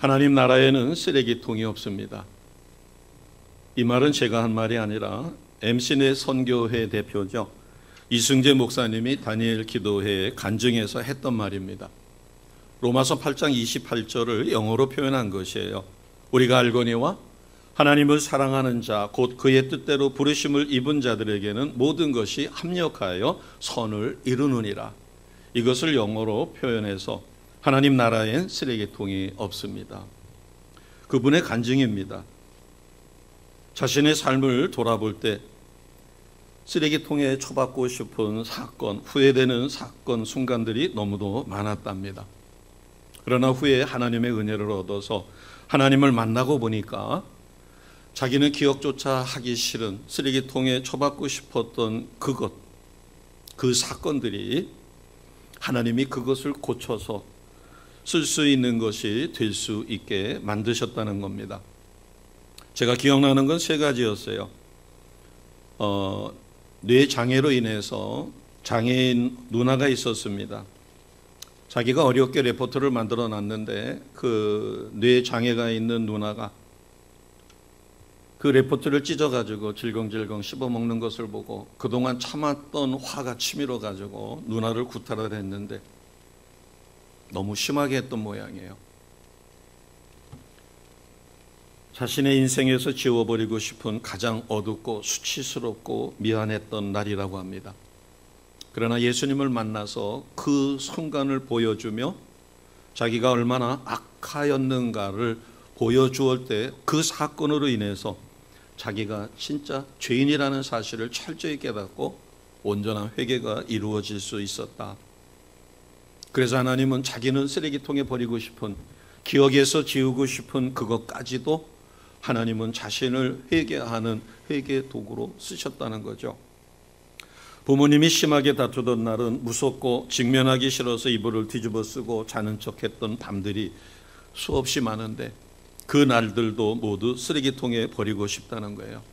하나님 나라에는 쓰레기통이 없습니다. 이 말은 제가 한 말이 아니라 MC네 선교회 대표죠. 이승재 목사님이 다니엘 기도회에 간증해서 했던 말입니다. 로마서 8장 28절을 영어로 표현한 것이에요. 우리가 알거니와 하나님을 사랑하는 자 곧 그의 뜻대로 부르심을 입은 자들에게는 모든 것이 합력하여 선을 이루느니라. 이것을 영어로 표현해서 하나님 나라엔 쓰레기통이 없습니다. 그분의 간증입니다. 자신의 삶을 돌아볼 때 쓰레기통에 처박고 싶은 사건, 후회되는 사건, 순간들이 너무도 많았답니다. 그러나 후에 하나님의 은혜를 얻어서 하나님을 만나고 보니까 자기는 기억조차 하기 싫은 쓰레기통에 처박고 싶었던 그 사건들이 하나님이 그것을 고쳐서 쓸 수 있는 것이 될 수 있게 만드셨다는 겁니다. 제가 기억나는 건 세 가지였어요. 뇌장애로 인해서 장애인 누나가 있었습니다. 자기가 어렵게 레포트를 만들어 놨는데 그 뇌장애가 있는 누나가 그 레포트를 찢어가지고 질겅질겅 씹어먹는 것을 보고 그동안 참았던 화가 치밀어가지고 누나를 구타를 했는데 너무 심하게 했던 모양이에요. 자신의 인생에서 지워버리고 싶은 가장 어둡고 수치스럽고 미안했던 날이라고 합니다. 그러나 예수님을 만나서 그 순간을 보여주며 자기가 얼마나 악하였는가를 보여주었을 때 그 사건으로 인해서 자기가 진짜 죄인이라는 사실을 철저히 깨닫고 온전한 회개가 이루어질 수 있었다. 그래서 하나님은 자기는 쓰레기통에 버리고 싶은, 기억에서 지우고 싶은 그것까지도 하나님은 자신을 회개하는 회개 도구로 쓰셨다는 거죠. 부모님이 심하게 다투던 날은 무섭고 직면하기 싫어서 이불을 뒤집어 쓰고 자는 척했던 밤들이 수없이 많은데 그 날들도 모두 쓰레기통에 버리고 싶다는 거예요.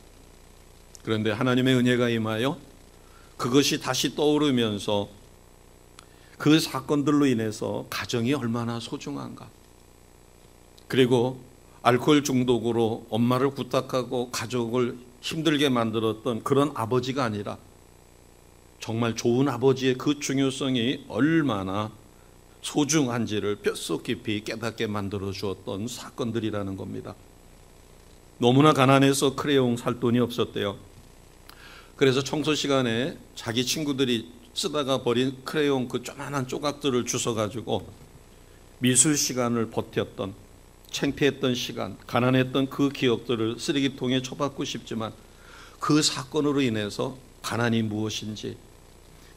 그런데 하나님의 은혜가 임하여 그것이 다시 떠오르면서 그 사건들로 인해서 가정이 얼마나 소중한가. 그리고 알코올 중독으로 엄마를 구탁하고 가족을 힘들게 만들었던 그런 아버지가 아니라 정말 좋은 아버지의 그 중요성이 얼마나 소중한지를 뼛속 깊이 깨닫게 만들어 주었던 사건들이라는 겁니다. 너무나 가난해서 크레용 살 돈이 없었대요. 그래서 청소 시간에 자기 친구들이 쓰다가 버린 크레용 그 조그만한 조각들을 주워가지고 미술 시간을 버텼던, 창피했던 시간, 가난했던 그 기억들을 쓰레기통에 처박고 싶지만 그 사건으로 인해서 가난이 무엇인지,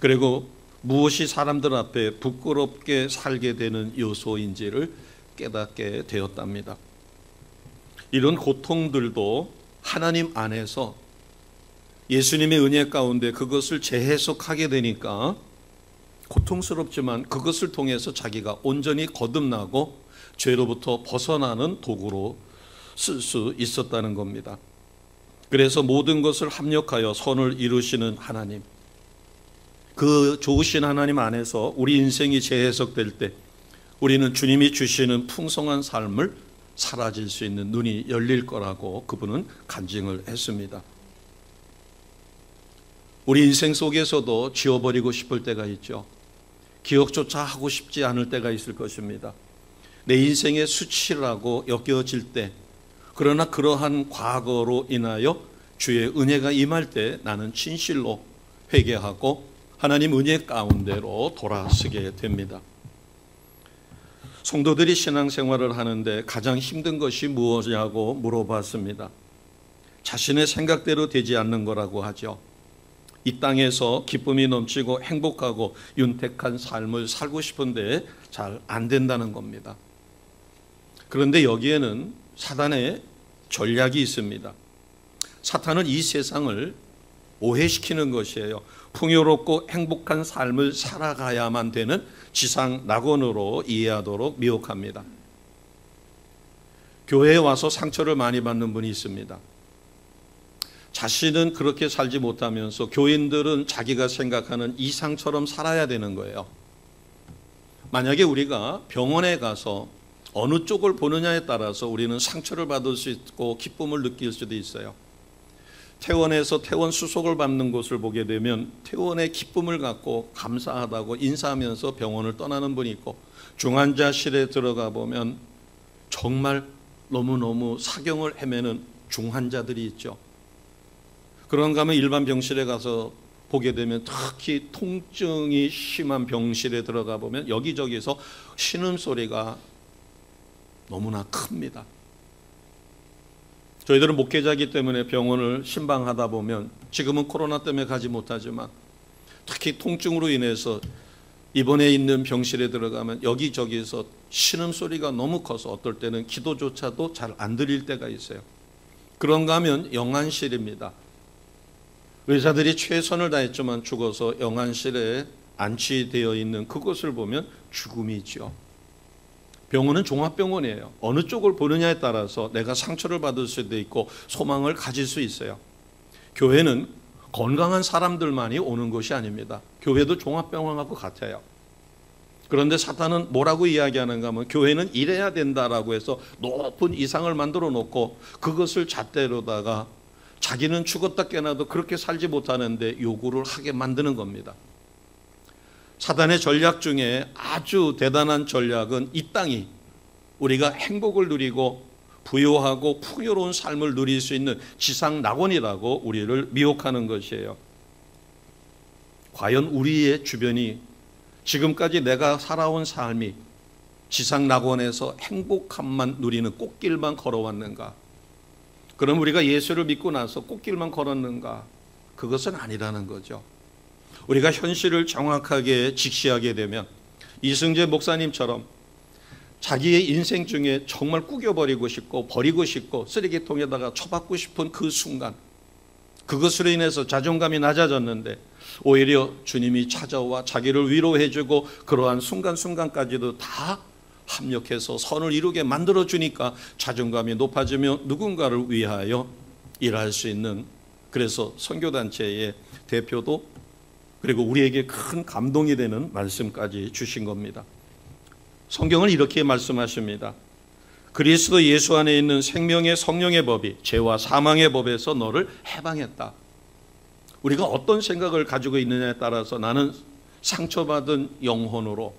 그리고 무엇이 사람들 앞에 부끄럽게 살게 되는 요소인지를 깨닫게 되었답니다. 이런 고통들도 하나님 안에서 예수님의 은혜 가운데 그것을 재해석하게 되니까 고통스럽지만 그것을 통해서 자기가 온전히 거듭나고 죄로부터 벗어나는 도구로 쓸 수 있었다는 겁니다. 그래서 모든 것을 합력하여 선을 이루시는 하나님, 그 좋으신 하나님 안에서 우리 인생이 재해석될 때 우리는 주님이 주시는 풍성한 삶을 살아질 수 있는 눈이 열릴 거라고 그분은 간증을 했습니다. 우리 인생 속에서도 지워버리고 싶을 때가 있죠. 기억조차 하고 싶지 않을 때가 있을 것입니다. 내 인생의 수치라고 여겨질 때, 그러나 그러한 과거로 인하여 주의 은혜가 임할 때 나는 진실로 회개하고 하나님 은혜 가운데로 돌아서게 됩니다. 성도들이 신앙생활을 하는데 가장 힘든 것이 무엇이냐고 물어봤습니다. 자신의 생각대로 되지 않는 거라고 하죠. 이 땅에서 기쁨이 넘치고 행복하고 윤택한 삶을 살고 싶은데 잘 안 된다는 겁니다. 그런데 여기에는 사단의 전략이 있습니다. 사탄은 이 세상을 오해시키는 것이에요. 풍요롭고 행복한 삶을 살아가야만 되는 지상 낙원으로 이해하도록 미혹합니다. 교회에 와서 상처를 많이 받는 분이 있습니다. 자신은 그렇게 살지 못하면서 교인들은 자기가 생각하는 이상처럼 살아야 되는 거예요. 만약에 우리가 병원에 가서 어느 쪽을 보느냐에 따라서 우리는 상처를 받을 수 있고 기쁨을 느낄 수도 있어요. 퇴원에서 퇴원 수속을 받는 곳을 보게 되면 퇴원의 기쁨을 갖고 감사하다고 인사하면서 병원을 떠나는 분이 있고, 중환자실에 들어가 보면 정말 너무너무 사경을 헤매는 중환자들이 있죠. 그런가 하면 일반 병실에 가서 보게 되면 특히 통증이 심한 병실에 들어가 보면 여기저기서 신음소리가 너무나 큽니다. 저희들은 목회자이기 때문에 병원을 신방하다 보면, 지금은 코로나 때문에 가지 못하지만 특히 통증으로 인해서 입원해 있는 병실에 들어가면 여기저기서 신음소리가 너무 커서 어떨 때는 기도조차도 잘 안 들릴 때가 있어요. 그런가 하면 영안실입니다. 의사들이 최선을 다했지만 죽어서 영안실에 안치되어 있는 그곳을 보면 죽음이죠. 병원은 종합병원이에요. 어느 쪽을 보느냐에 따라서 내가 상처를 받을 수도 있고 소망을 가질 수 있어요. 교회는 건강한 사람들만이 오는 것이 아닙니다. 교회도 종합병원하고 같아요. 그런데 사탄은 뭐라고 이야기하는가 하면, 교회는 이래야 된다라고 해서 높은 이상을 만들어 놓고 그것을 잣대로다가 자기는 죽었다 깨나도 그렇게 살지 못하는데 요구를 하게 만드는 겁니다. 사단의 전략 중에 아주 대단한 전략은 이 땅이 우리가 행복을 누리고 부유하고 풍요로운 삶을 누릴 수 있는 지상 낙원이라고 우리를 미혹하는 것이에요. 과연 우리의 주변이 지금까지 내가 살아온 삶이 지상 낙원에서 행복함만 누리는 꽃길만 걸어왔는가? 그럼 우리가 예수를 믿고 나서 꽃길만 걸었는가? 그것은 아니라는 거죠. 우리가 현실을 정확하게 직시하게 되면 이승재 목사님처럼 자기의 인생 중에 정말 구겨버리고 싶고 버리고 싶고 쓰레기통에다가 처박고 싶은 그 순간, 그것으로 인해서 자존감이 낮아졌는데 오히려 주님이 찾아와 자기를 위로해주고 그러한 순간순간까지도 다 합력해서 선을 이루게 만들어주니까 자존감이 높아지며 누군가를 위하여 일할 수 있는, 그래서 선교단체의 대표도, 그리고 우리에게 큰 감동이 되는 말씀까지 주신 겁니다. 성경은 이렇게 말씀하십니다. 그리스도 예수 안에 있는 생명의 성령의 법이 죄와 사망의 법에서 너를 해방했다. 우리가 어떤 생각을 가지고 있느냐에 따라서 나는 상처받은 영혼으로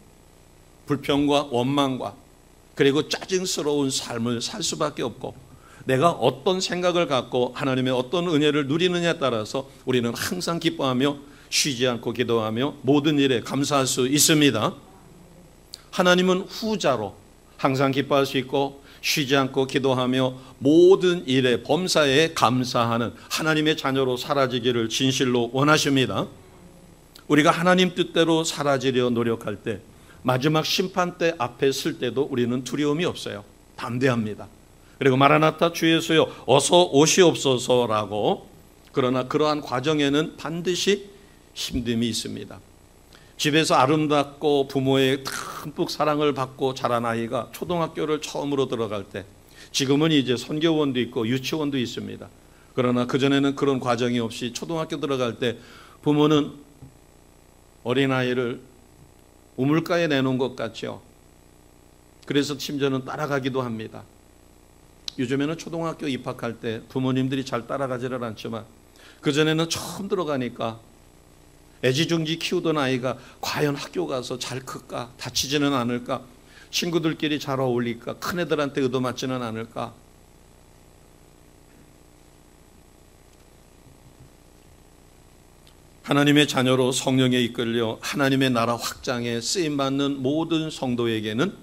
불평과 원망과 그리고 짜증스러운 삶을 살 수밖에 없고, 내가 어떤 생각을 갖고 하나님의 어떤 은혜를 누리느냐에 따라서 우리는 항상 기뻐하며 쉬지 않고 기도하며 모든 일에 감사할 수 있습니다. 하나님은 후자로 항상 기뻐할 수 있고 쉬지 않고 기도하며 모든 일에 범사에 감사하는 하나님의 자녀로 사라지기를 진실로 원하십니다. 우리가 하나님 뜻대로 사라지려 노력할 때, 마지막 심판대 앞에 설 때도 우리는 두려움이 없어요. 담대합니다. 그리고 마라나타 주 예수여 어서 오시옵소서라고. 그러나 그러한 과정에는 반드시 힘듦이 있습니다. 집에서 아름답고 부모의 듬뿍 사랑을 받고 자란 아이가 초등학교를 처음으로 들어갈 때, 지금은 이제 선교원도 있고 유치원도 있습니다. 그러나 그전에는 그런 과정이 없이 초등학교 들어갈 때 부모는 어린아이를 우물가에 내놓은 것 같죠. 그래서 심지어는 따라가기도 합니다. 요즘에는 초등학교 입학할 때 부모님들이 잘 따라가지를 않지만 그전에는 처음 들어가니까 애지중지 키우던 아이가 과연 학교 가서 잘 클까? 다치지는 않을까? 친구들끼리 잘 어울릴까? 큰애들한테 얻어맞지는 않을까? 하나님의 자녀로 성령에 이끌려 하나님의 나라 확장에 쓰임받는 모든 성도에게는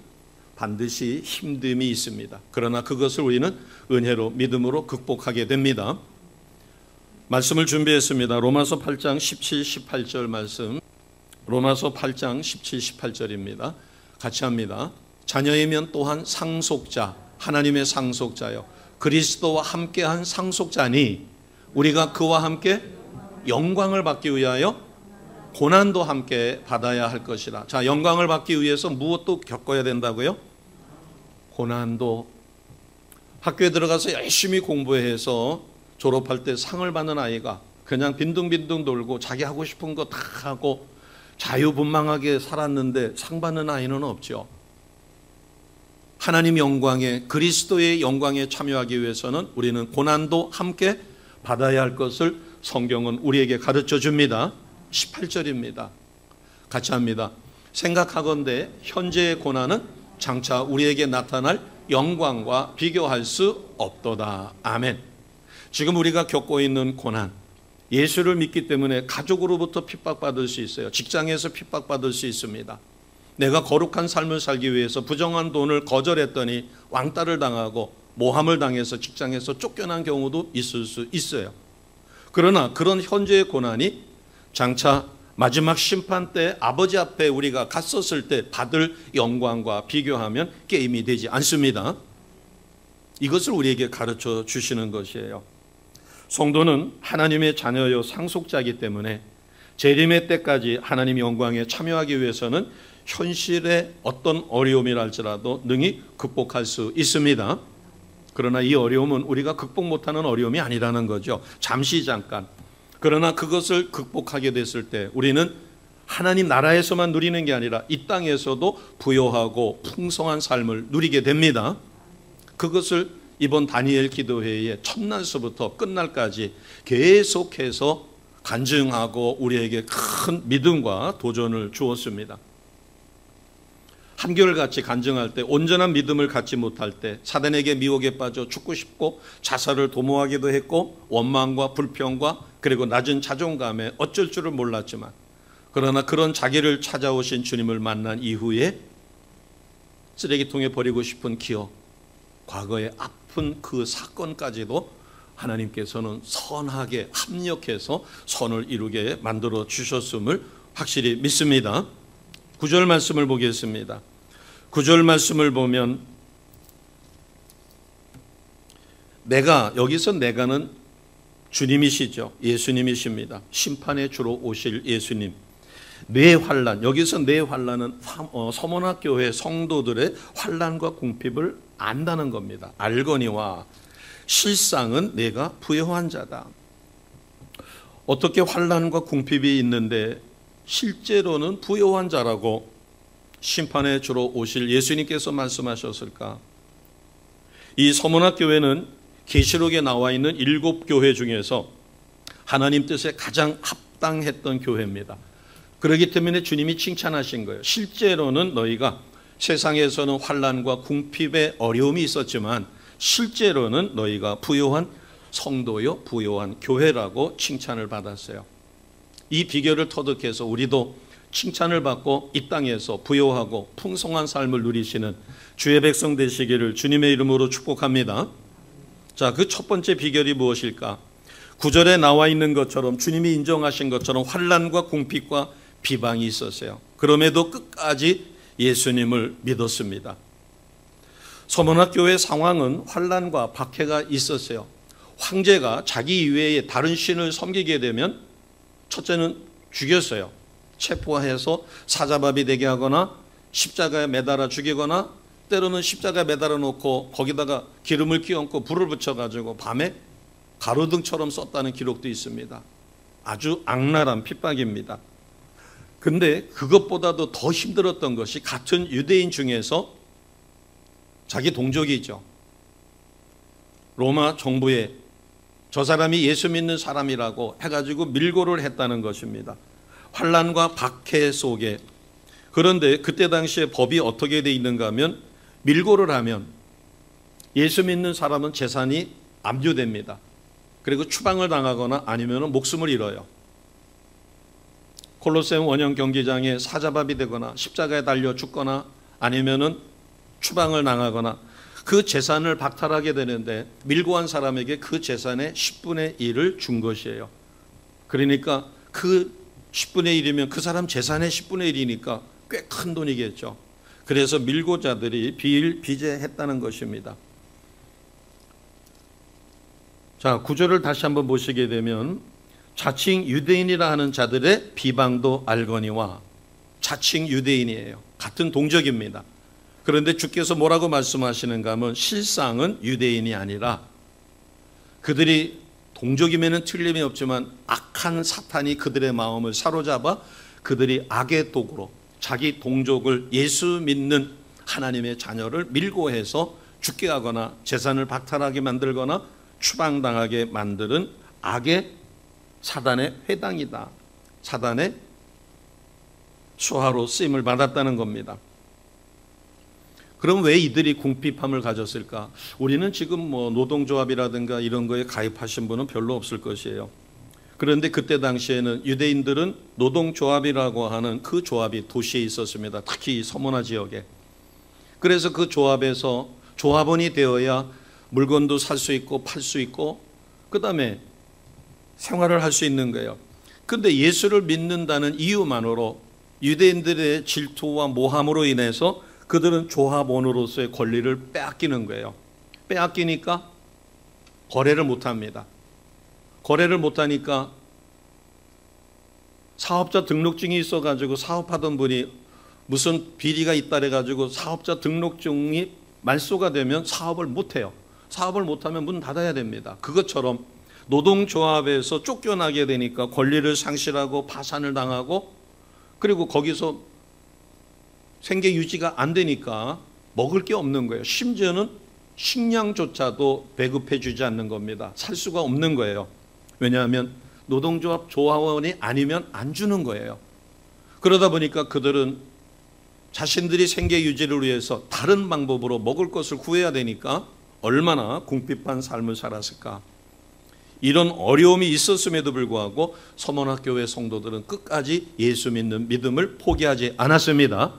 반드시 힘듦이 있습니다. 그러나 그것을 우리는 은혜로 믿음으로 극복하게 됩니다. 말씀을 준비했습니다. 로마서 8장 17, 18절 말씀. 로마서 8장 17, 18절입니다. 같이 합니다. 자녀이면 또한 상속자, 하나님의 상속자요 그리스도와 함께한 상속자니 우리가 그와 함께 영광을 받기 위하여 고난도 함께 받아야 할 것이라. 자, 영광을 받기 위해서 무엇도 겪어야 된다고요? 고난도. 학교에 들어가서 열심히 공부해서 졸업할 때 상을 받는 아이가 그냥 빈둥빈둥 돌고 자기 하고 싶은 거 다 하고 자유분방하게 살았는데 상 받는 아이는 없죠. 하나님 영광에, 그리스도의 영광에 참여하기 위해서는 우리는 고난도 함께 받아야 할 것을 성경은 우리에게 가르쳐 줍니다. 18절입니다. 같이 합니다. 생각하건대 현재의 고난은 장차 우리에게 나타날 영광과 비교할 수 없도다. 아멘. 지금 우리가 겪고 있는 고난, 예수를 믿기 때문에 가족으로부터 핍박받을 수 있어요. 직장에서 핍박받을 수 있습니다. 내가 거룩한 삶을 살기 위해서 부정한 돈을 거절했더니 왕따를 당하고 모함을 당해서 직장에서 쫓겨난 경우도 있을 수 있어요. 그러나 그런 현재의 고난이 장차 마지막 심판 때 아버지 앞에 우리가 갔었을 때 받을 영광과 비교하면 게임이 되지 않습니다. 이것을 우리에게 가르쳐 주시는 것이에요. 성도는 하나님의 자녀요 상속자이기 때문에 재림의 때까지 하나님 영광에 참여하기 위해서는 현실의 어떤 어려움이랄지라도 능히 극복할 수 있습니다. 그러나 이 어려움은 우리가 극복 못하는 어려움이 아니라는 거죠. 잠시 잠깐. 그러나 그것을 극복하게 됐을 때 우리는 하나님 나라에서만 누리는 게 아니라 이 땅에서도 부요하고 풍성한 삶을 누리게 됩니다. 그것을 이번 다니엘 기도회의 첫날서부터 끝날까지 계속해서 간증하고 우리에게 큰 믿음과 도전을 주었습니다. 한결같이 간증할 때 온전한 믿음을 갖지 못할 때 사단에게 미혹에 빠져 죽고 싶고 자살을 도모하기도 했고 원망과 불평과 그리고 낮은 자존감에 어쩔 줄을 몰랐지만 그러나 그런 자기를 찾아오신 주님을 만난 이후에 쓰레기통에 버리고 싶은 기억, 과거의 아픈 그 사건까지도 하나님께서는 선하게 합력해서 선을 이루게 만들어 주셨음을 확실히 믿습니다. 9절 말씀을 보겠습니다. 9절 말씀을 보면 여기서 내가는 주님이시죠. 예수님이십니다. 심판의 주로 오실 예수님. 내 환난, 여기서 내 환난은 서문학교회 성도들의 환난과 궁핍을 안다는 겁니다. 알거니와 실상은 내가 부요한 자다. 어떻게 환난과 궁핍이 있는데 실제로는 부요한 자라고 심판의 주로 오실 예수님께서 말씀하셨을까? 이 서문학교회는 계시록에 나와 있는 7교회 중에서 하나님 뜻에 가장 합당했던 교회입니다. 그렇기 때문에 주님이 칭찬하신 거예요. 실제로는 너희가 세상에서는 환난과 궁핍의 어려움이 있었지만 실제로는 너희가 부요한 성도요, 부요한 교회라고 칭찬을 받았어요. 이 비결을 터득해서 우리도 칭찬을 받고 이 땅에서 부요하고 풍성한 삶을 누리시는 주의 백성 되시기를 주님의 이름으로 축복합니다. 자, 그 첫 번째 비결이 무엇일까? 9절에 나와 있는 것처럼 주님이 인정하신 것처럼 환난과 궁핍과 비방이 있었어요. 그럼에도 끝까지 예수님을 믿었습니다. 서문학교의 상황은 환난과 박해가 있었어요. 황제가 자기 이외에 다른 신을 섬기게 되면 첫째는 죽였어요. 체포해서 사자밥이 되게 하거나 십자가에 매달아 죽이거나 때로는 십자가에 매달아 놓고 거기다가 기름을 끼얹고 불을 붙여가지고 밤에 가로등처럼 썼다는 기록도 있습니다. 아주 악랄한 핍박입니다. 근데 그것보다도 더 힘들었던 것이 같은 유대인 중에서 자기 동족이죠. 로마 정부에 저 사람이 예수 믿는 사람이라고 해가지고 밀고를 했다는 것입니다. 환난과 박해 속에. 그런데 그때 당시에 법이 어떻게 돼 있는가 하면 밀고를 하면 예수 믿는 사람은 재산이 압류됩니다. 그리고 추방을 당하거나 아니면 목숨을 잃어요. 콜로세움 원형 경기장에 사자밥이 되거나 십자가에 달려 죽거나 아니면은 추방을 당하거나 그 재산을 박탈하게 되는데 밀고 한 사람에게 그 재산의 10분의 1을 준 것이에요. 그러니까 그 10분의 1이면 그 사람 재산의 10분의 1이니까 꽤 큰 돈이겠죠. 그래서 밀고자들이 비일비재했다는 것입니다. 자, 9절을 다시 한번 보시게 되면 자칭 유대인이라 하는 자들의 비방도 알거니와, 자칭 유대인이에요. 같은 동족입니다. 그런데 주께서 뭐라고 말씀하시는가 하면 실상은 유대인이 아니라 그들이 동족임에는 틀림이 없지만 악한 사탄이 그들의 마음을 사로잡아 그들이 악의 도구로 자기 동족을 예수 믿는 하나님의 자녀를 밀고 해서 죽게 하거나 재산을 박탈하게 만들거나 추방당하게 만드는 악의 사단의 회당이다. 사단의 수하로 쓰임을 받았다는 겁니다. 그럼 왜 이들이 궁핍함을 가졌을까? 우리는 지금 노동조합이라든가 이런 거에 가입하신 분은 별로 없을 것이에요. 그런데 그때 당시에는 유대인들은 노동조합이라고 하는 그 조합이 도시에 있었습니다. 특히 서머나 지역에. 그래서 그 조합에서 조합원이 되어야 물건도 살 수 있고 팔 수 있고 그 다음에 생활을 할 수 있는 거예요. 그런데 예수를 믿는다는 이유만으로 유대인들의 질투와 모함으로 인해서 그들은 조합원으로서의 권리를 빼앗기는 거예요. 빼앗기니까 거래를 못합니다. 거래를 못하니까 사업자 등록증이 있어가지고 사업하던 분이 무슨 비리가 있다 해가지고 사업자 등록증이 말소가 되면 사업을 못해요. 사업을 못하면 문 닫아야 됩니다. 그것처럼 노동조합에서 쫓겨나게 되니까 권리를 상실하고 파산을 당하고 그리고 거기서 생계 유지가 안 되니까 먹을 게 없는 거예요. 심지어는 식량조차도 배급해 주지 않는 겁니다. 살 수가 없는 거예요. 왜냐하면 노동조합 조합원이 아니면 안 주는 거예요. 그러다 보니까 그들은 자신들이 생계 유지를 위해서 다른 방법으로 먹을 것을 구해야 되니까 얼마나 궁핍한 삶을 살았을까. 이런 어려움이 있었음에도 불구하고 서머나교회 성도들은 끝까지 예수 믿는 믿음을 포기하지 않았습니다.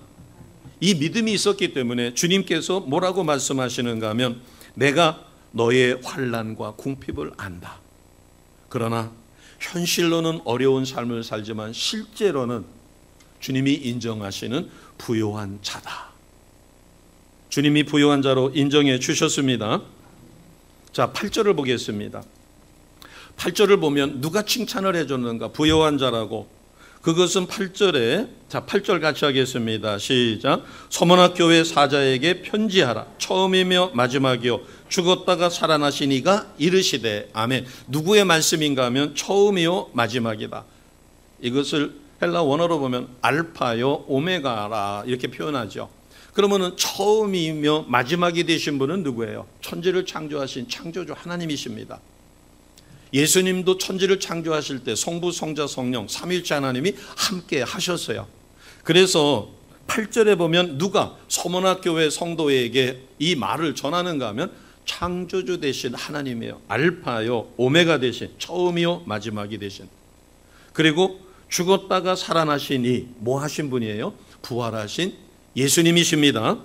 이 믿음이 있었기 때문에 주님께서 뭐라고 말씀하시는가 하면 내가 너의 환난과 궁핍을 안다. 그러나 현실로는 어려운 삶을 살지만 실제로는 주님이 인정하시는 부요한 자다. 주님이 부요한 자로 인정해 주셨습니다. 자, 8절을 보겠습니다. 8절을 보면 누가 칭찬을 해줬는가? 부요한 자라고. 그것은 8절에, 자, 8절 같이 하겠습니다. 시작. 서머나 교회 사자에게 편지하라. 처음이며 마지막이요 죽었다가 살아나신 이가 이르시되. 아멘. 누구의 말씀인가 하면 처음이요 마지막이다. 이것을 헬라 원어로 보면 알파요 오메가라 이렇게 표현하죠. 그러면은 처음이며 마지막이 되신 분은 누구예요? 천지를 창조하신 창조주 하나님이십니다. 예수님도 천지를 창조하실 때 성부, 성자, 성령 삼위일체 하나님이 함께 하셨어요. 그래서 8절에 보면 누가 서머나 교회 성도에게 이 말을 전하는가 하면 창조주 되신 하나님이에요. 알파요 오메가 되신, 처음이요 마지막이 되신. 그리고 죽었다가 살아나신 이 뭐 하신 분이에요? 부활하신 예수님이십니다.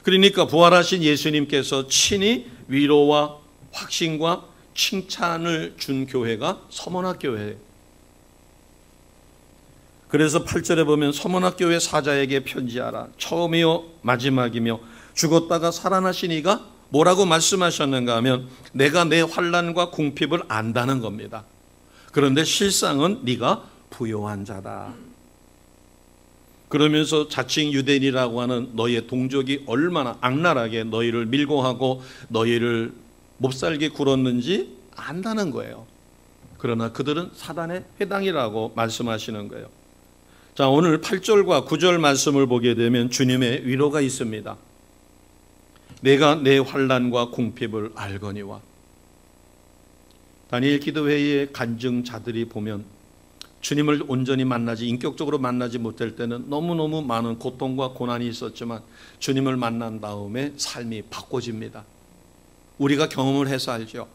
그러니까 부활하신 예수님께서 친히 위로와 확신과 칭찬을 준 교회가 서머나 교회예요. 그래서 8절에 보면 서머나 교회 사자에게 편지하라. 처음이요 마지막이며 죽었다가 살아나신 이가 뭐라고 말씀하셨는가 하면 내가 내 환난과 궁핍을 안다는 겁니다. 그런데 실상은 네가 부요한 자다. 그러면서 자칭 유대인이라고 하는 너희의 동족이 얼마나 악랄하게 너희를 밀고 하고 너희를 몹살게 굴었는지 안다는 거예요. 그러나 그들은 사단의 회당이라고 말씀하시는 거예요. 자, 오늘 8절과 9절 말씀을 보게 되면 주님의 위로가 있습니다. 내가 내 환난과 궁핍을 알거니와. 다니엘 기도회의 간증자들이 보면 주님을 온전히 만나지, 인격적으로 만나지 못할 때는 너무너무 많은 고통과 고난이 있었지만 주님을 만난 다음에 삶이 바꿔집니다. 우리가 경험을 해서 알죠.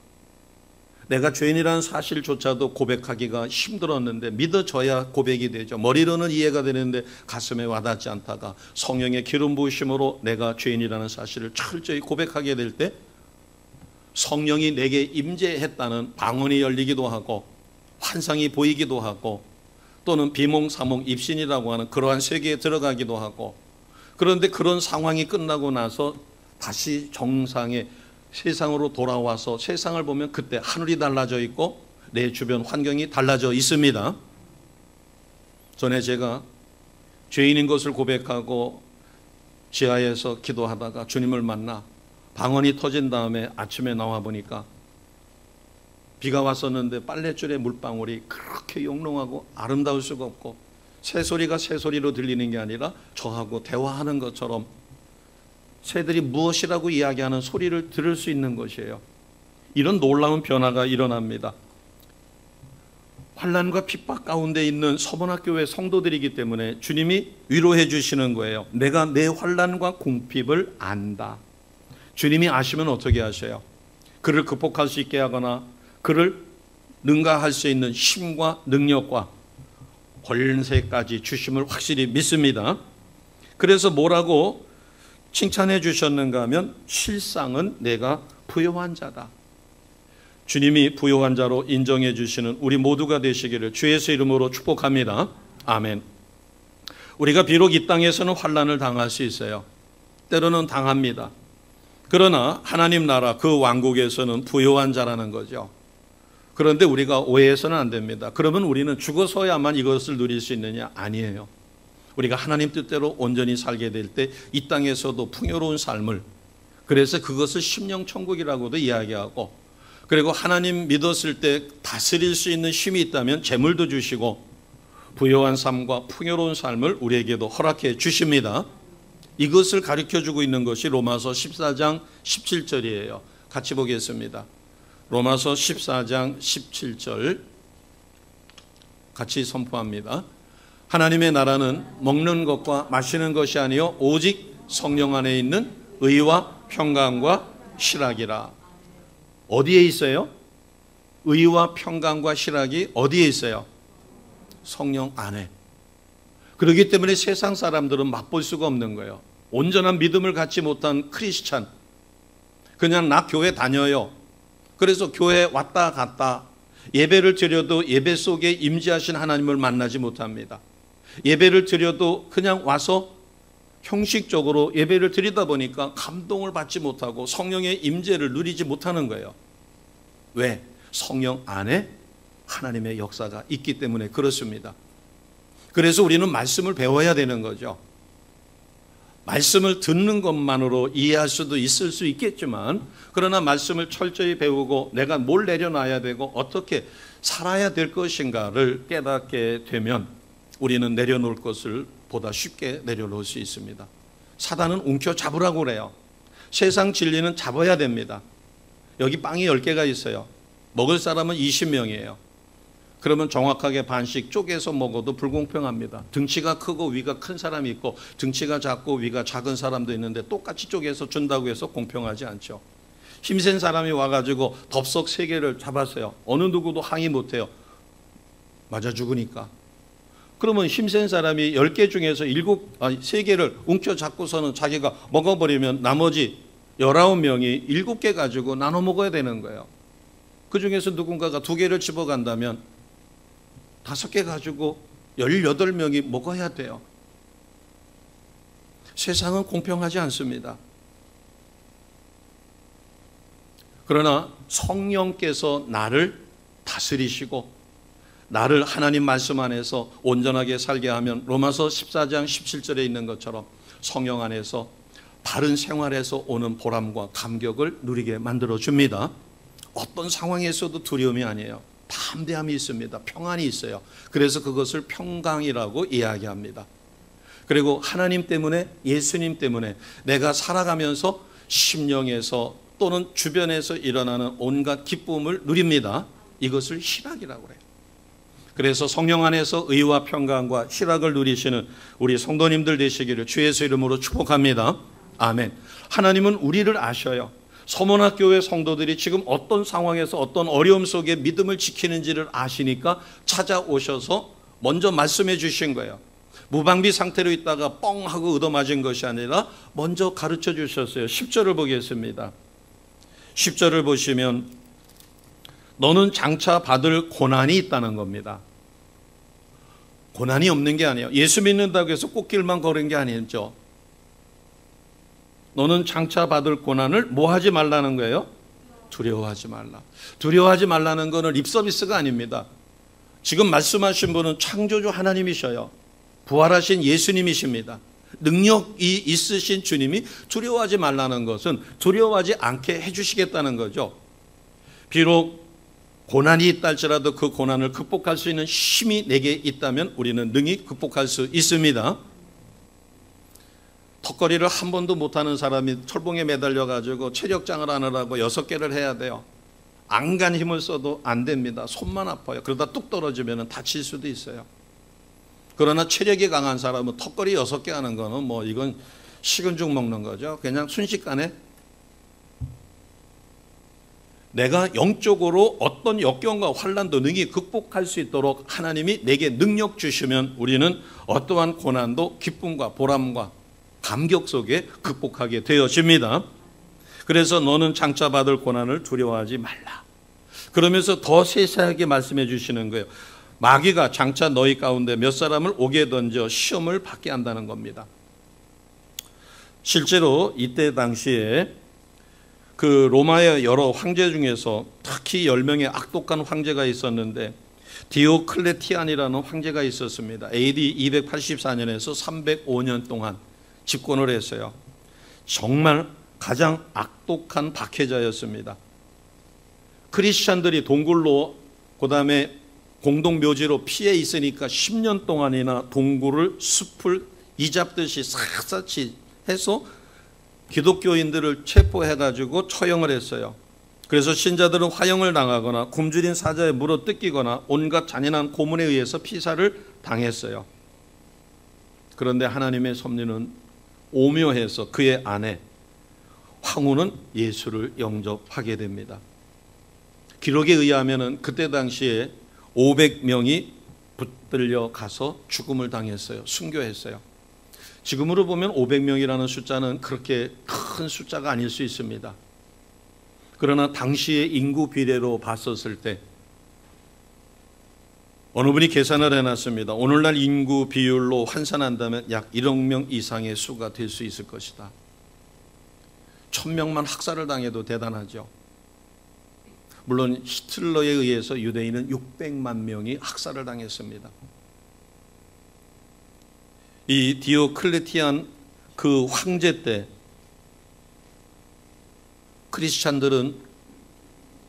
내가 죄인이라는 사실조차도 고백하기가 힘들었는데 믿어져야 고백이 되죠. 머리로는 이해가 되는데 가슴에 와닿지 않다가 성령의 기름 부으심으로 내가 죄인이라는 사실을 철저히 고백하게 될 때 성령이 내게 임재했다는 방언이 열리기도 하고 환상이 보이기도 하고 또는 비몽사몽 입신이라고 하는 그러한 세계에 들어가기도 하고, 그런데 그런 상황이 끝나고 나서 다시 정상의 세상으로 돌아와서 세상을 보면 그때 하늘이 달라져 있고 내 주변 환경이 달라져 있습니다. 전에 제가 죄인인 것을 고백하고 지하에서 기도하다가 주님을 만나 방언이 터진 다음에 아침에 나와 보니까 비가 왔었는데 빨랫줄에 물방울이 그렇게 영롱하고 아름다울 수가 없고 새소리가 새소리로 들리는 게 아니라 저하고 대화하는 것처럼 새들이 무엇이라고 이야기하는 소리를 들을 수 있는 것이에요. 이런 놀라운 변화가 일어납니다. 환난과 핍박 가운데 있는 서문학교회 성도들이기 때문에 주님이 위로해 주시는 거예요. 내가 내 환난과 궁핍을 안다. 주님이 아시면 어떻게 하셔요? 그를 극복할 수 있게 하거나 그를 능가할 수 있는 힘과 능력과 권세까지 주심을 확실히 믿습니다. 그래서 뭐라고 칭찬해 주셨는가 하면 실상은 내가 부요한 자다. 주님이 부요한 자로 인정해 주시는 우리 모두가 되시기를 주 예수 이름으로 축복합니다. 아멘. 우리가 비록 이 땅에서는 환난을 당할 수 있어요. 때로는 당합니다. 그러나 하나님 나라 그 왕국에서는 부요한 자라는 거죠. 그런데 우리가 오해해서는 안 됩니다. 그러면 우리는 죽어서야만 이것을 누릴 수 있느냐? 아니에요. 우리가 하나님 뜻대로 온전히 살게 될 때 이 땅에서도 풍요로운 삶을, 그래서 그것을 심령천국이라고도 이야기하고, 그리고 하나님 믿었을 때 다스릴 수 있는 힘이 있다면 재물도 주시고 부요한 삶과 풍요로운 삶을 우리에게도 허락해 주십니다. 이것을 가르쳐주고 있는 것이 로마서 14장 17절이에요. 같이 보겠습니다. 로마서 14장 17절 같이 선포합니다. 하나님의 나라는 먹는 것과 마시는 것이 아니요 오직 성령 안에 있는 의와 평강과 실학이라. 어디에 있어요? 의와 평강과 실학이 어디에 있어요? 성령 안에. 그렇기 때문에 세상 사람들은 맛볼 수가 없는 거예요. 온전한 믿음을 갖지 못한 크리스찬, 그냥 나 교회 다녀요. 그래서 교회 왔다 갔다 예배를 드려도 예배 속에 임재하신 하나님을 만나지 못합니다. 예배를 드려도 그냥 와서 형식적으로 예배를 드리다 보니까 감동을 받지 못하고 성령의 임재를 누리지 못하는 거예요. 왜? 성령 안에 하나님의 역사가 있기 때문에 그렇습니다. 그래서 우리는 말씀을 배워야 되는 거죠. 말씀을 듣는 것만으로 이해할 수도 있을 수 있겠지만, 그러나 말씀을 철저히 배우고 내가 뭘 내려놔야 되고 어떻게 살아야 될 것인가를 깨닫게 되면 우리는 내려놓을 것을 보다 쉽게 내려놓을 수 있습니다. 사단은 움켜잡으라고 그래요. 세상 진리는 잡아야 됩니다. 여기 빵이 10개가 있어요. 먹을 사람은 20명이에요. 그러면 정확하게 반씩 쪼개서 먹어도 불공평합니다. 등치가 크고 위가 큰 사람이 있고 등치가 작고 위가 작은 사람도 있는데 똑같이 쪼개서 준다고 해서 공평하지 않죠. 힘센 사람이 와가지고 덥석 3개를 잡았어요. 어느 누구도 항의 못해요. 맞아 죽으니까. 그러면 힘센 사람이 10개 중에서 3개를 움켜잡고서는 자기가 먹어버리면 나머지 19명이 7개 가지고 나눠 먹어야 되는 거예요. 그 중에서 누군가가 2개를 집어간다면 5개 가지고 18명이 먹어야 돼요. 세상은 공평하지 않습니다. 그러나 성령께서 나를 다스리시고 나를 하나님 말씀 안에서 온전하게 살게 하면 로마서 14장 17절에 있는 것처럼 성령 안에서 바른 생활에서 오는 보람과 감격을 누리게 만들어줍니다. 어떤 상황에서도 두려움이 아니에요. 담대함이 있습니다. 평안이 있어요. 그래서 그것을 평강이라고 이야기합니다. 그리고 하나님 때문에, 예수님 때문에 내가 살아가면서 심령에서 또는 주변에서 일어나는 온갖 기쁨을 누립니다. 이것을 실학이라고 해요. 그래서 성령 안에서 의와 평강과 실학을 누리시는 우리 성도님들 되시기를 주 예수 이름으로 축복합니다. 아멘. 하나님은 우리를 아셔요. 서문학교회 성도들이 지금 어떤 상황에서 어떤 어려움 속에 믿음을 지키는지를 아시니까 찾아오셔서 먼저 말씀해 주신 거예요. 무방비 상태로 있다가 뻥 하고 얻어맞은 것이 아니라 먼저 가르쳐 주셨어요. 10절을 보겠습니다. 10절을 보시면 너는 장차 받을 고난이 있다는 겁니다. 고난이 없는 게 아니에요. 예수 믿는다고 해서 꽃길만 걸은 게 아니죠. 너는 장차 받을 고난을 뭐 하지 말라는 거예요? 두려워하지 말라. 두려워하지 말라는 것은 립서비스가 아닙니다. 지금 말씀하신 분은 창조주 하나님이셔요. 부활하신 예수님이십니다. 능력이 있으신 주님이 두려워하지 말라는 것은 두려워하지 않게 해주시겠다는 거죠. 비록 고난이 있다 할지라도 그 고난을 극복할 수 있는 힘이 내게 있다면 우리는 능히 극복할 수 있습니다. 턱걸이를 한 번도 못하는 사람이 철봉에 매달려 가지고 체력장을 하느라고 6개를 해야 돼요. 안간 힘을 써도 안 됩니다. 손만 아파요. 그러다 뚝 떨어지면 다칠 수도 있어요. 그러나 체력이 강한 사람은 턱걸이 6개 하는 거는 뭐 이건 식은 죽 먹는 거죠. 그냥 순식간에. 내가 영적으로 어떤 역경과 환난도 능히 극복할 수 있도록 하나님이 내게 능력 주시면 우리는 어떠한 고난도 기쁨과 보람과 감격 속에 극복하게 되어집니다. 그래서 너는 장차 받을 고난을 두려워하지 말라. 그러면서 더 세세하게 말씀해 주시는 거예요. 마귀가 장차 너희 가운데 몇 사람을 옥에 던져 시험을 받게 한다는 겁니다. 실제로 이때 당시에 그 로마의 여러 황제 중에서 특히 10명의 악독한 황제가 있었는데 디오클레티안이라는 황제가 있었습니다. AD 284년에서 305년 동안 집권을 했어요. 정말 가장 악독한 박해자였습니다. 크리스찬들이 동굴로 그다음에 공동묘지로 피해 있으니까 10년 동안이나 동굴을 숲을 이잡듯이 샅샅이 해서 기독교인들을 체포해가지고 처형을 했어요. 그래서 신자들은 화형을 당하거나 굶주린 사자에 물어 뜯기거나 온갖 잔인한 고문에 의해서 피살을 당했어요. 그런데 하나님의 섭리는 오묘해서 그의 아내 황후는 예수를 영접하게 됩니다. 기록에 의하면 그때 당시에 500명이 붙들려 가서 죽음을 당했어요. 순교했어요. 지금으로 보면 500명이라는 숫자는 그렇게 큰 숫자가 아닐 수 있습니다. 그러나 당시의 인구 비례로 봤었을 때 어느 분이 계산을 해놨습니다. 오늘날 인구 비율로 환산한다면 약 1억 명 이상의 수가 될 수 있을 것이다. 1000명만 학살을 당해도 대단하죠. 물론 히틀러에 의해서 유대인은 600만 명이 학살을 당했습니다. 이 디오클레티안 그 황제 때 크리스찬들은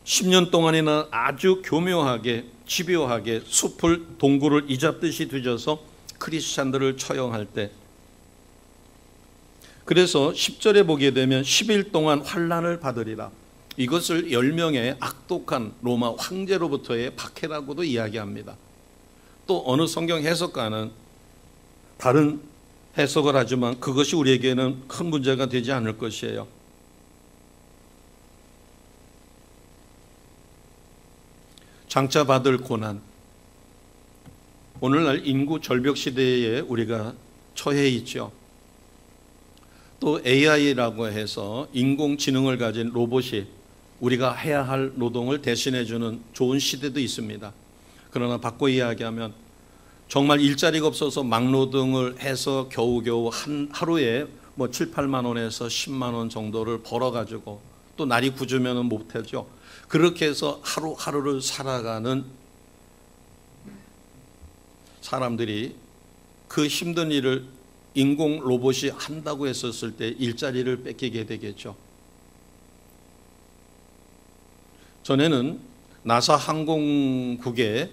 10년 동안이나 아주 교묘하게 집요하게 숲을 동굴을 이잡듯이 뒤져서 크리스찬들을 처형할 때, 그래서 10절에 보게 되면 10일 동안 환난을 받으리라. 이것을 10명의 악독한 로마 황제로부터의 박해라고도 이야기합니다. 또 어느 성경 해석가는 다른 해석을 하지만 그것이 우리에게는 큰 문제가 되지 않을 것이에요. 장차 받을 고난, 오늘날 인구 절벽 시대에 우리가 처해 있죠. 또 AI라고 해서 인공지능을 가진 로봇이 우리가 해야 할 노동을 대신해 주는 좋은 시대도 있습니다. 그러나 바꿔 이야기하면 정말 일자리가 없어서 막노동을 해서 겨우겨우 하루에 뭐 7, 8만 원에서 10만 원 정도를 벌어가지고 또 날이 굳으면 못하죠. 그렇게 해서 하루하루를 살아가는 사람들이 그 힘든 일을 인공 로봇이 한다고 했었을 때 일자리를 뺏기게 되겠죠. 전에는 나사 항공국에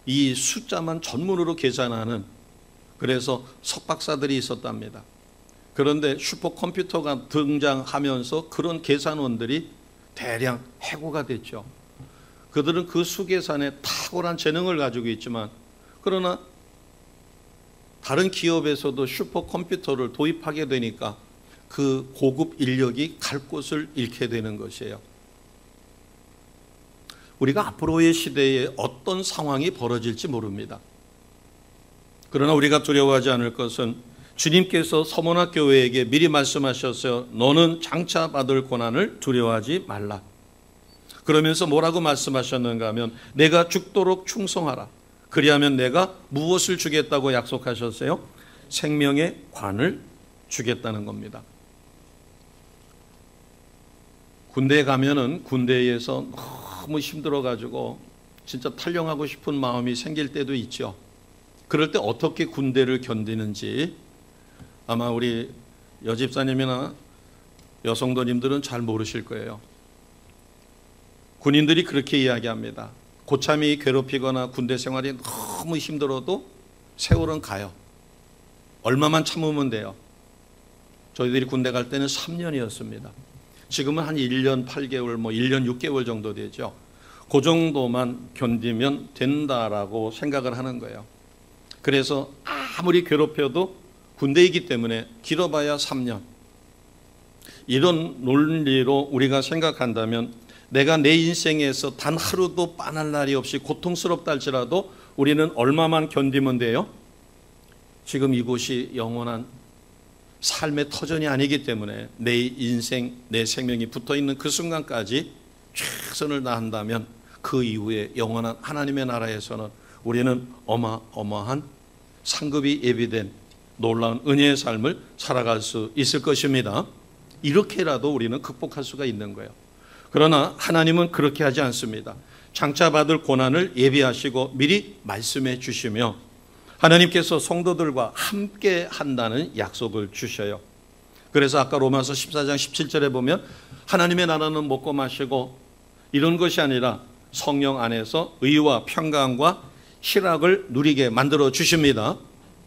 이 숫자만 전문으로 계산하는, 그래서 석박사들이 있었답니다. 그런데 슈퍼컴퓨터가 등장하면서 그런 계산원들이 대량 해고가 됐죠. 그들은 그 수계산에 탁월한 재능을 가지고 있지만, 그러나 다른 기업에서도 슈퍼컴퓨터를 도입하게 되니까 그 고급 인력이 갈 곳을 잃게 되는 것이에요. 우리가 앞으로의 시대에 어떤 상황이 벌어질지 모릅니다. 그러나 우리가 두려워하지 않을 것은 주님께서 서문학 교회에게 미리 말씀하셨어요. 너는 장차 받을 고난을 두려워하지 말라. 그러면서 뭐라고 말씀하셨는가 하면 내가 죽도록 충성하라. 그리하면 내가 무엇을 주겠다고 약속하셨어요? 생명의 관을 주겠다는 겁니다. 군대에 가면은 군대에서 너무 힘들어가지고 진짜 탈영하고 싶은 마음이 생길 때도 있죠. 그럴 때 어떻게 군대를 견디는지 아마 우리 여집사님이나 여성도님들은 잘 모르실 거예요. 군인들이 그렇게 이야기합니다. 고참이 괴롭히거나 군대 생활이 너무 힘들어도 세월은 가요. 얼마만 참으면 돼요. 저희들이 군대 갈 때는 3년이었습니다. 지금은 한 1년 8개월, 1년 6개월 정도 되죠. 그 정도만 견디면 된다라고 생각을 하는 거예요. 그래서 아무리 괴롭혀도 군대이기 때문에 길어봐야 3년. 이런 논리로 우리가 생각한다면 내가 내 인생에서 단 하루도 빤할 날이 없이 고통스럽다 할지라도 우리는 얼마만 견디면 돼요? 지금 이곳이 영원한 삶의 터전이 아니기 때문에 내 인생, 내 생명이 붙어있는 그 순간까지 최선을 다한다면 그 이후에 영원한 하나님의 나라에서는 우리는 어마어마한 상급이 예비된 놀라운 은혜의 삶을 살아갈 수 있을 것입니다. 이렇게라도 우리는 극복할 수가 있는 거예요. 그러나 하나님은 그렇게 하지 않습니다. 장차 받을 고난을 예비하시고 미리 말씀해 주시며 하나님께서 성도들과 함께 한다는 약속을 주셔요. 그래서 아까 로마서 14장 17절에 보면 하나님의 나라는 먹고 마시고 이런 것이 아니라 성령 안에서 의와 평강과 희락을 누리게 만들어 주십니다.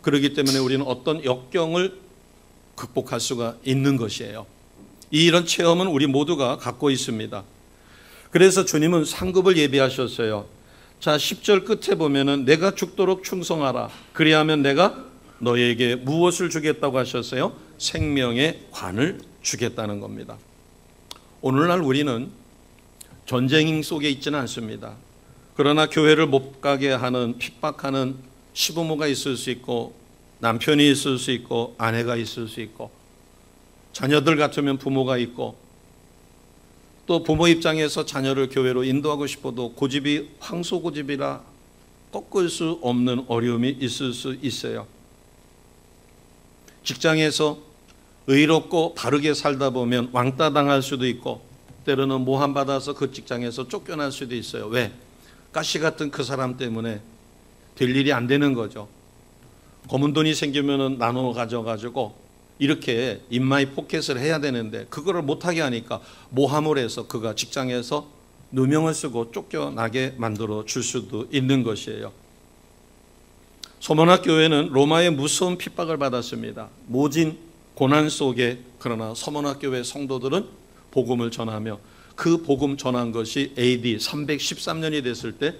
그렇기 때문에 우리는 어떤 역경을 극복할 수가 있는 것이에요. 이런 체험은 우리 모두가 갖고 있습니다. 그래서 주님은 상급을 예비하셨어요. 자, 10절 끝에 보면은 내가 죽도록 충성하라. 그리하면 내가 너에게 무엇을 주겠다고 하셨어요? 생명의 관을 주겠다는 겁니다. 오늘날 우리는 전쟁 속에 있지는 않습니다. 그러나 교회를 못 가게 하는 핍박하는 시부모가 있을 수 있고 남편이 있을 수 있고 아내가 있을 수 있고 자녀들 같으면 부모가 있고 또 부모 입장에서 자녀를 교회로 인도하고 싶어도 고집이 황소고집이라 꺾을 수 없는 어려움이 있을 수 있어요. 직장에서 의롭고 바르게 살다 보면 왕따 당할 수도 있고 때로는 모함받아서 그 직장에서 쫓겨날 수도 있어요. 왜? 가시 같은 그 사람 때문에 될 일이 안 되는 거죠. 검은 돈이 생기면은 나눠 가져가지고 이렇게 인마이 포켓을 해야 되는데 그거를 못하게 하니까 모함을 해서 그가 직장에서 누명을 쓰고 쫓겨나게 만들어 줄 수도 있는 것이에요. 소모나 교회는 로마의 무서운 핍박을 받았습니다. 모진 고난 속에 그러나 소모나 교회 성도들은 복음을 전하며 그 복음 전한 것이 AD 313년이 됐을 때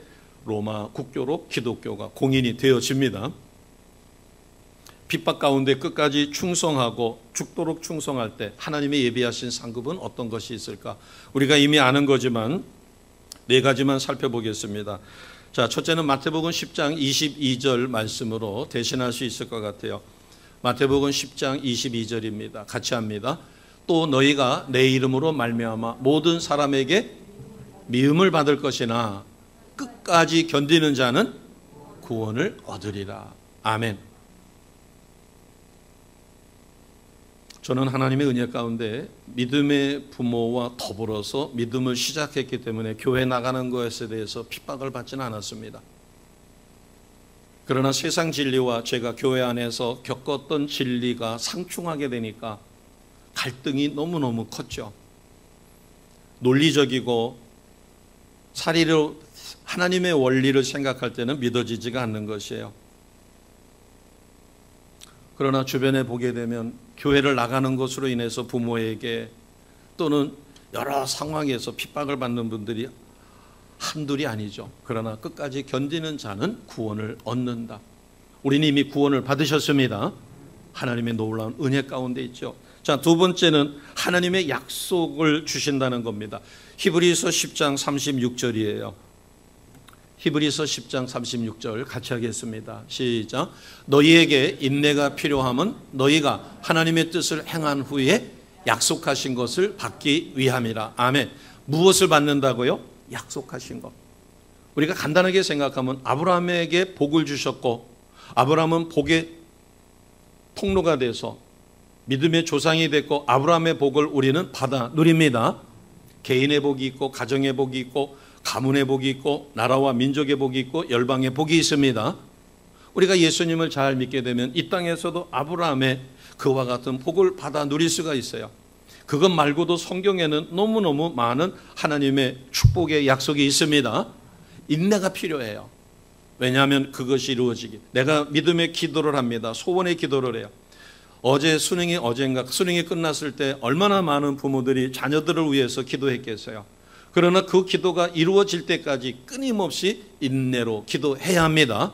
로마 국교로 기독교가 공인이 되어집니다. 핍박 가운데 끝까지 충성하고 죽도록 충성할 때 하나님의 예비하신 상급은 어떤 것이 있을까? 우리가 이미 아는 거지만 네 가지만 살펴보겠습니다. 자, 첫째는 마태복음 10장 22절 말씀으로 대신할 수 있을 것 같아요. 마태복음 10장 22절입니다. 같이 합니다. 또 너희가 내 이름으로 말미암아 모든 사람에게 미움을 받을 것이나 끝까지 견디는 자는 구원을 얻으리라. 아멘. 저는 하나님의 은혜 가운데 믿음의 부모와 더불어서 믿음을 시작했기 때문에 교회 나가는 것에 대해서 핍박을 받지는 않았습니다. 그러나 세상 진리와 제가 교회 안에서 겪었던 진리가 상충하게 되니까 갈등이 너무너무 컸죠. 논리적이고 사리로 하나님의 원리를 생각할 때는 믿어지지가 않는 것이에요. 그러나 주변에 보게 되면 교회를 나가는 것으로 인해서 부모에게 또는 여러 상황에서 핍박을 받는 분들이 한둘이 아니죠. 그러나 끝까지 견디는 자는 구원을 얻는다. 우리는 이미 구원을 받으셨습니다. 하나님의 놀라운 은혜 가운데 있죠. 자, 두 번째는 하나님의 약속을 주신다는 겁니다. 히브리서 10장 36절이에요. 히브리서 10장 36절 같이 하겠습니다. 시작. 너희에게 인내가 필요함은 너희가 하나님의 뜻을 행한 후에 약속하신 것을 받기 위함이라. 아멘. 무엇을 받는다고요? 약속하신 것. 우리가 간단하게 생각하면 아브라함에게 복을 주셨고 아브라함은 복의 통로가 돼서 믿음의 조상이 됐고 아브라함의 복을 우리는 받아 누립니다. 개인의 복이 있고 가정의 복이 있고 가문의 복이 있고 나라와 민족의 복이 있고 열방의 복이 있습니다. 우리가 예수님을 잘 믿게 되면 이 땅에서도 아브라함의 그와 같은 복을 받아 누릴 수가 있어요. 그것 말고도 성경에는 너무너무 많은 하나님의 축복의 약속이 있습니다. 인내가 필요해요. 왜냐하면 그것이 이루어지기. 내가 믿음의 기도를 합니다. 소원의 기도를 해요. 어제 수능이 끝났을 때 얼마나 많은 부모들이 자녀들을 위해서 기도했겠어요. 그러나 그 기도가 이루어질 때까지 끊임없이 인내로 기도해야 합니다.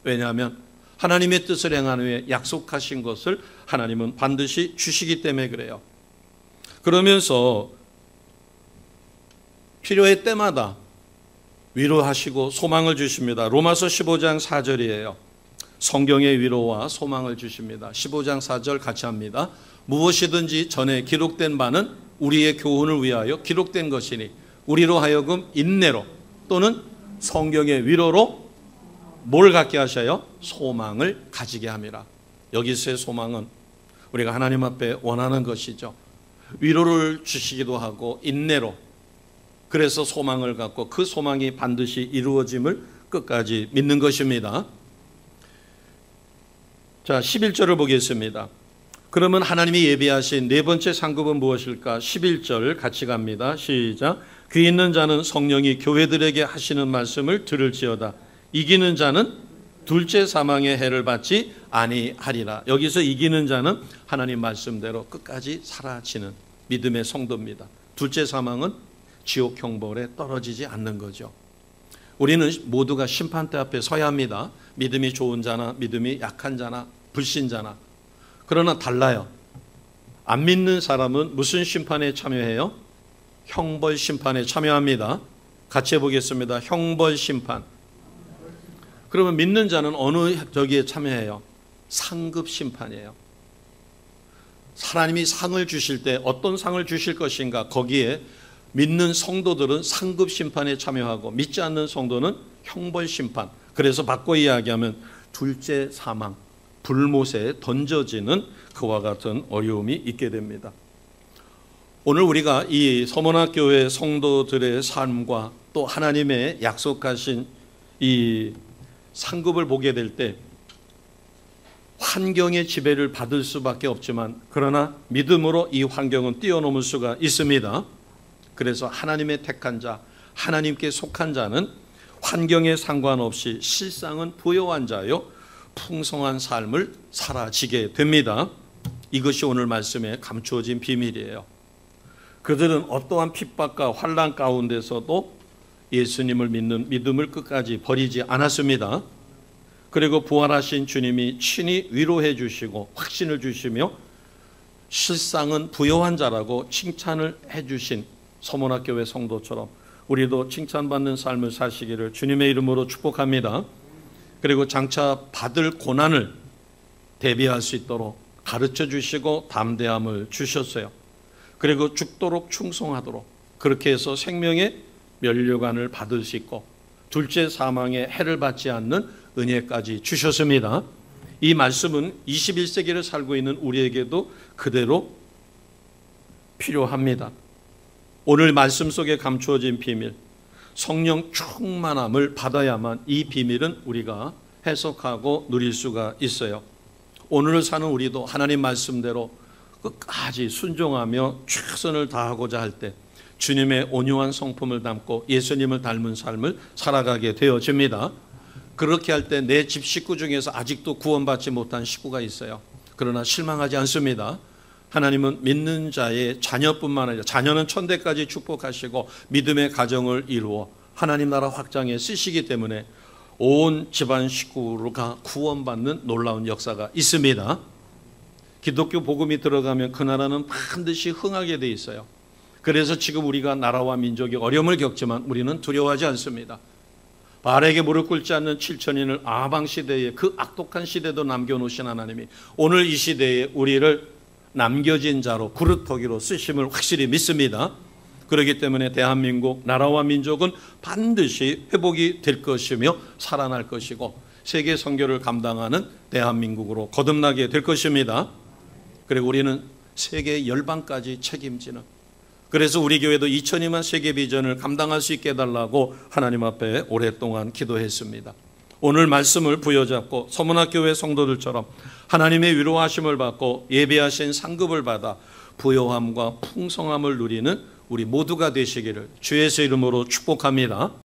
왜냐하면 하나님의 뜻을 행한 후에 약속하신 것을 하나님은 반드시 주시기 때문에 그래요. 그러면서 필요의 때마다 위로하시고 소망을 주십니다. 로마서 15장 4절이에요. 성경의 위로와 소망을 주십니다. 15장 4절 같이 합니다. 무엇이든지 전에 기록된 바는 우리의 교훈을 위하여 기록된 것이니 우리로 하여금 인내로 또는 성경의 위로로 뭘 갖게 하셔요? 소망을 가지게 함이라. 여기서의 소망은 우리가 하나님 앞에 원하는 것이죠. 위로를 주시기도 하고 인내로, 그래서 소망을 갖고 그 소망이 반드시 이루어짐을 끝까지 믿는 것입니다. 자, 11절을 보겠습니다. 그러면 하나님이 예비하신 네 번째 상급은 무엇일까? 11절 같이 갑니다. 시작. 귀 있는 자는 성령이 교회들에게 하시는 말씀을 들을지어다. 이기는 자는 둘째 사망의 해를 받지 아니하리라. 여기서 이기는 자는 하나님 말씀대로 끝까지 사라지는 믿음의 성도입니다. 둘째 사망은 지옥 형벌에 떨어지지 않는 거죠. 우리는 모두가 심판대 앞에 서야 합니다. 믿음이 좋은 자나 믿음이 약한 자나 불신자나. 그러나 달라요. 안 믿는 사람은 무슨 심판에 참여해요? 형벌 심판에 참여합니다. 같이 해보겠습니다. 형벌 심판. 그러면 믿는 자는 어느 저기에 참여해요? 상급 심판이에요. 하나님이 상을 주실 때 어떤 상을 주실 것인가, 거기에 믿는 성도들은 상급 심판에 참여하고 믿지 않는 성도는 형벌 심판. 그래서 바꿔 이야기하면 둘째 사망, 불못에 던져지는 그와 같은 어려움이 있게 됩니다. 오늘 우리가 이 서문학교회 성도들의 삶과 또 하나님의 약속하신 이 상급을 보게 될 때 환경의 지배를 받을 수밖에 없지만, 그러나 믿음으로 이 환경은 뛰어넘을 수가 있습니다. 그래서 하나님의 택한 자, 하나님께 속한 자는 환경에 상관없이 실상은 부요한 자요 풍성한 삶을 살아지게 됩니다. 이것이 오늘 말씀에 감추어진 비밀이에요. 그들은 어떠한 핍박과 환난 가운데서도 예수님을 믿는 믿음을 끝까지 버리지 않았습니다. 그리고 부활하신 주님이 친히 위로해 주시고 확신을 주시며 실상은 부요한 자라고 칭찬을 해 주신 서문학교회 성도처럼 우리도 칭찬받는 삶을 사시기를 주님의 이름으로 축복합니다. 그리고 장차 받을 고난을 대비할 수 있도록 가르쳐 주시고 담대함을 주셨어요. 그리고 죽도록 충성하도록, 그렇게 해서 생명의 면류관을 받을 수 있고 둘째 사망의 해를 받지 않는 은혜까지 주셨습니다. 이 말씀은 21세기를 살고 있는 우리에게도 그대로 필요합니다. 오늘 말씀 속에 감추어진 비밀, 성령 충만함을 받아야만 이 비밀은 우리가 해석하고 누릴 수가 있어요. 오늘을 사는 우리도 하나님 말씀대로 끝까지 순종하며 최선을 다하고자 할 때 주님의 온유한 성품을 담고 예수님을 닮은 삶을 살아가게 되어집니다. 그렇게 할 때 내 집 식구 중에서 아직도 구원받지 못한 식구가 있어요. 그러나 실망하지 않습니다. 하나님은 믿는 자의 자녀뿐만 아니라 자녀는 천대까지 축복하시고 믿음의 가정을 이루어 하나님 나라 확장에 쓰시기 때문에 온 집안 식구가 구원받는 놀라운 역사가 있습니다. 기독교 복음이 들어가면 그 나라는 반드시 흥하게 돼 있어요. 그래서 지금 우리가 나라와 민족이 어려움을 겪지만 우리는 두려워하지 않습니다. 바알에게 무릎 꿇지 않는 7천인을 아방 시대에 그 악독한 시대도 남겨놓으신 하나님이 오늘 이 시대에 우리를 남겨진 자로 그릇터기로 쓰심을 확실히 믿습니다. 그렇기 때문에 대한민국 나라와 민족은 반드시 회복이 될 것이며 살아날 것이고 세계 선교를 감당하는 대한민국으로 거듭나게 될 것입니다. 그리고 우리는 세계 열방까지 책임지는, 그래서 우리 교회도 2002만 세계 비전을 감당할 수 있게 해달라고 하나님 앞에 오랫동안 기도했습니다. 오늘 말씀을 부여잡고 서문학교회 성도들처럼 하나님의 위로하심을 받고 예비하신 상급을 받아 부요함과 풍성함을 누리는 우리 모두가 되시기를 주의 이름으로 축복합니다.